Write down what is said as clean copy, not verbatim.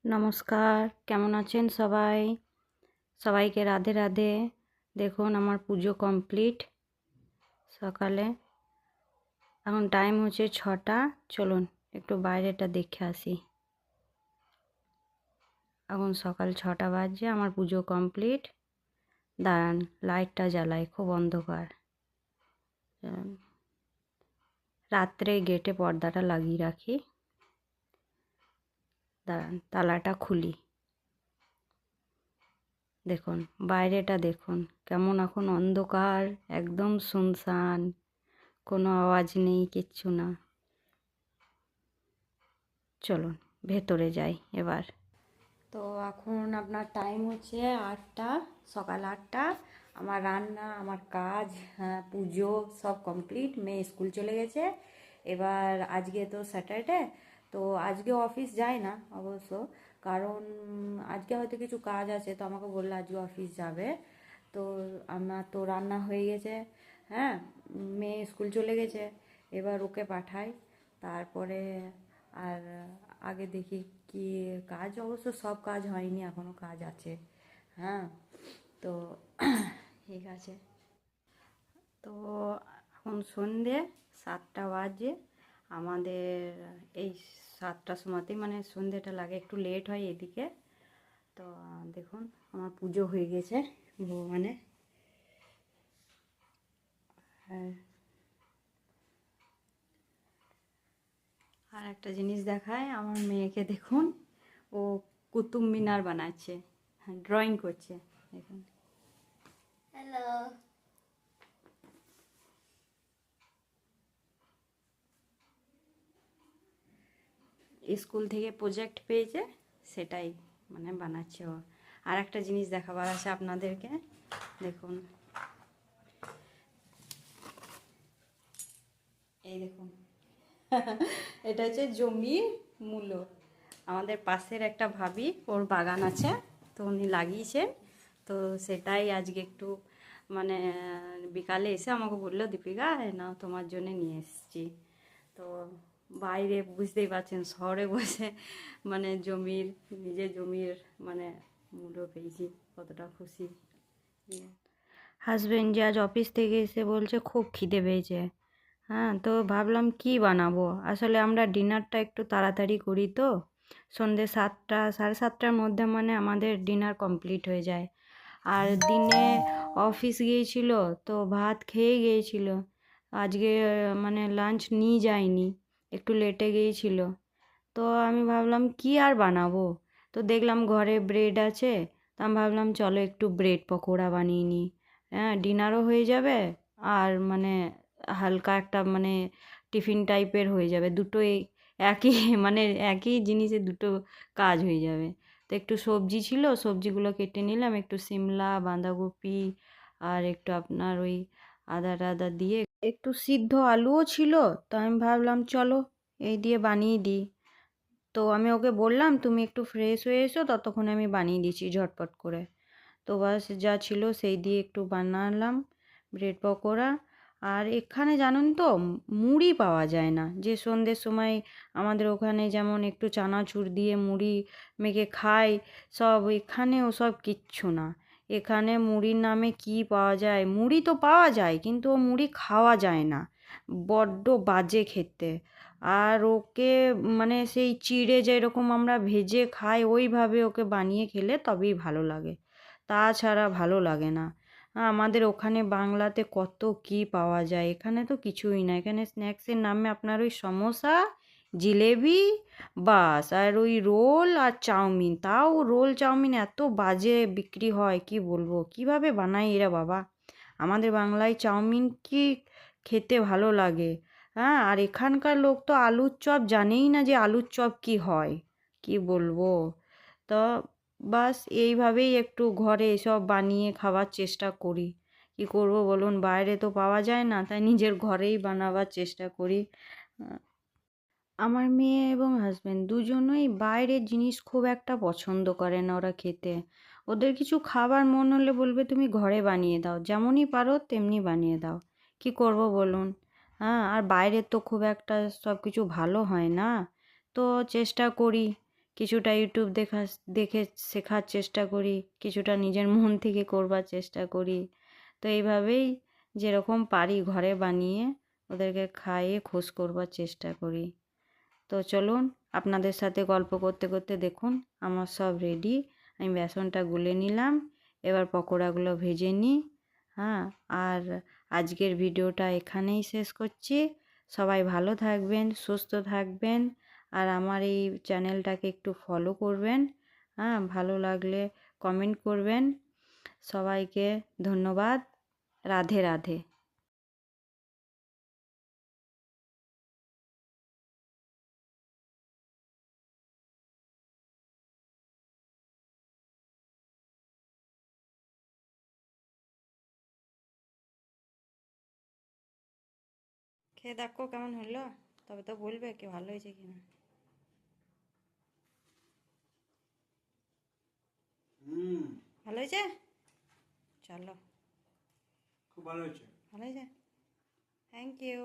নমস্কার, কেমন আছেন সবাই? সবাইকে রাধে রাধে। দেখুন আমার পুজো কমপ্লিট সকালে। এখন টাইম হচ্ছে 6টা। চলুন একটু বাইরেটা দেখে আসি। এখন সকাল 6টা বাজছে, আমার পুজো কমপ্লিট। দাঁড়ান, লাইটটা জ্বালাই, খুব অন্ধকার। রাত্রে গেটে পর্দাটা লাগিয়ে রাখি। দাঁড়ান, তালাটা খুলি। দেখুন বাইরেটা দেখুন কেমন এখন অন্ধকার, একদম শুনশান, কোনো আওয়াজ নেই, কিচ্ছু না। চলুন ভেতরে যাই এবার। তো এখন আপনার টাইম হচ্ছে 8টা, সকাল 8টা। আমার রান্না, আমার কাজ, পুজো সব কমপ্লিট। মেয়ে স্কুল চলে গেছে। এবার আজকে তো স্যাটারডে, তো আজকে অফিস যায় না অবশ্য, কারণ আজকে হয়তো কিছু কাজ আছে, তো আমাকে বললো আজকে অফিস যাবে। তো আমার তো রান্না হয়ে গেছে। হ্যাঁ, মেয়ে স্কুল চলে গেছে, এবার ওকে পাঠাই। তারপরে আর আগে দেখি কি কাজ, অবশ্য সব কাজ হয়নি, এখনও কাজ আছে। হ্যাঁ, তো ঠিক আছে। তো এখন সন্ধে 7টা বাজে আমাদের। এই 7টার সময়তেই মানে সন্ধেটা লাগে, একটু লেট হয় এদিকে। তো দেখুন আমার পুজো হয়ে গেছে ভগবানের। হ্যাঁ, আর একটা জিনিস দেখায় আমার মেয়েকে, দেখুন ও কুতুব মিনার বানাচ্ছে। হ্যাঁ, ড্রয়িং করছে, দেখুন। হ্যালো। স্কুল থেকে প্রজেক্ট পেয়েছে, সেটাই মানে বানাচ্ছে ও। আর একটা জিনিস দেখাবার আছে আপনাদেরকে, দেখুন। এই দেখুন এটা হচ্ছে জমির মূলো। আমাদের পাশের একটা ভাবি, ওর বাগান আছে, তো উনি লাগিয়েছেন। তো সেটাই আজকে একটু মানে বিকালে এসে আমাকে বললো, দীপিকা না তোমার জন্য নিয়ে এসেছি। তো বাইরে বুঝতেই পারছেন, শহরে বসে মানে জমির, নিজের জমির মানে মূল্য পেয়েছি, কতটা খুশি। হাজবেন্ড যে আজ অফিস থেকে এসে বলছে খুব খিদে পেয়েছে। হ্যাঁ, তো ভাবলাম কি বানাবো। আসলে আমরা ডিনারটা একটু তাড়াতাড়ি করি, তো সন্ধ্যে 7টা 7:30টার মধ্যে মানে আমাদের ডিনার কমপ্লিট হয়ে যায়। আর দিনে অফিস গিয়েছিল, তো ভাত খেয়ে গিয়েছিল। আজকে মানে লাঞ্চ নিয়ে যায়নি, একটু লেটে গিয়েছিল। তো আমি ভাবলাম কি আর বানাবো। তো দেখলাম ঘরে ব্রেড আছে, তো আমি ভাবলাম চলো একটু ব্রেড পকোড়া বানিয়ে নিই। হ্যাঁ, ডিনারও হয়ে যাবে, আর মানে হালকা একটা মানে টিফিন টাইপের হয়ে যাবে, দুটোই একই মানে একই জিনিসে দুটো কাজ হয়ে যাবে। তো একটু সবজি ছিল, সবজিগুলো কেটে নিলাম, একটু সিমলা, বাঁধাকপি, আর একটু আপনার ওই আদা টাদা দিয়ে, একটু সিদ্ধ আলুও ছিল। তো আমি ভাবলাম চলো এই দিয়ে বানিয়ে দিই। তো আমি ওকে বললাম তুমি একটু ফ্রেশ হয়ে এসো, ততক্ষণে আমি বানিয়ে দিচ্ছি ঝটপট করে। তো বাস যা ছিল সেই দিয়ে একটু বানালাম ব্রেড পকোড়া। আর এখানে জানেন তো মুড়ি পাওয়া যায় না, যে সন্ধ্যের সময় আমাদের ওখানে যেমন একটু চানাচুর দিয়ে মুড়ি মেখে খায়, সব এখানে ওসব কিচ্ছু না। এখানে মুড়ির নামে কি পাওয়া যায়, মুড়ি তো পাওয়া যায় কিন্তু ও মুড়ি খাওয়া যায় না, বড্ড বাজে খেতে। আর ওকে মানে সেই চিড়ে যেরকম আমরা ভেজে খাই ওইভাবে ওকে বানিয়ে খেলে তবেই ভালো লাগে, তাছাড়া ভালো লাগে না। আমাদের ওখানে বাংলাতে কত কি পাওয়া যায়, এখানে তো কিছুই না। এখানে স্ন্যাক্সের নামে আপনার ওই সমোসা, জিলেবি, বাস, আর ওই রোল আর চাউমিন, তাও রোল চাউমিন এত বাজে বিক্রি হয়, কি বলবো, কিভাবে বানায় এরা বাবা। আমাদের বাংলায় চাউমিন কি খেতে ভালো লাগে। হ্যাঁ, আর এখানকার লোক তো আলুর চপ জানেই না যে আলুর চপ কি হয়, কি বলবো। তো বাস এইভাবেই একটু ঘরে এসব বানিয়ে খাওয়ার চেষ্টা করি। কি করব বলুন, বাইরে তো পাওয়া যায় না, তাই নিজের ঘরেই বানাবার চেষ্টা করি। আমার মেয়ে এবং হাজবেন্ড দুজনেই বাইরের জিনিস খুব একটা পছন্দ করে না ওরা খেতে। ওদের কিছু খাবার মন হলে বলবে তুমি ঘরে বানিয়ে দাও, যেমনই পারো তেমনি বানিয়ে দাও। কি করব বলুন। হ্যাঁ, আর বাইরের তো খুব একটা সব কিছু ভালো হয় না। তো চেষ্টা করি কিছুটা ইউটিউব দেখে শেখার চেষ্টা করি, কিছুটা নিজের মন থেকে করবার চেষ্টা করি। তো এইভাবেই যেরকম পারি ঘরে বানিয়ে ওদেরকে খাইয়ে খুশ করবার চেষ্টা করি। তো চলুন আপনাদের সাথে গল্প করতে করতে দেখুন আমার সব রেডি। আমি বেসনটা গুলে নিলাম, এবার পকোড়াগুলো ভেজে নিই। হ্যাঁ, আর আজকের ভিডিওটা এখানেই শেষ করছি। সবাই ভালো থাকবেন, সুস্থ থাকবেন, আর আমার এই চ্যানেলটাকে একটু ফলো করবেন। হ্যাঁ, ভালো লাগলে কমেন্ট করবেন। সবাইকে ধন্যবাদ। রাধে রাধে। খেয়ে দেখো কেমন হলো, তবে তো বলবে কি ভালো হয়েছে কিনা। ভালো হয়েছে? চলো, খুব ভালো হয়েছে। ভালো হয়েছে, থ্যাংক ইউ।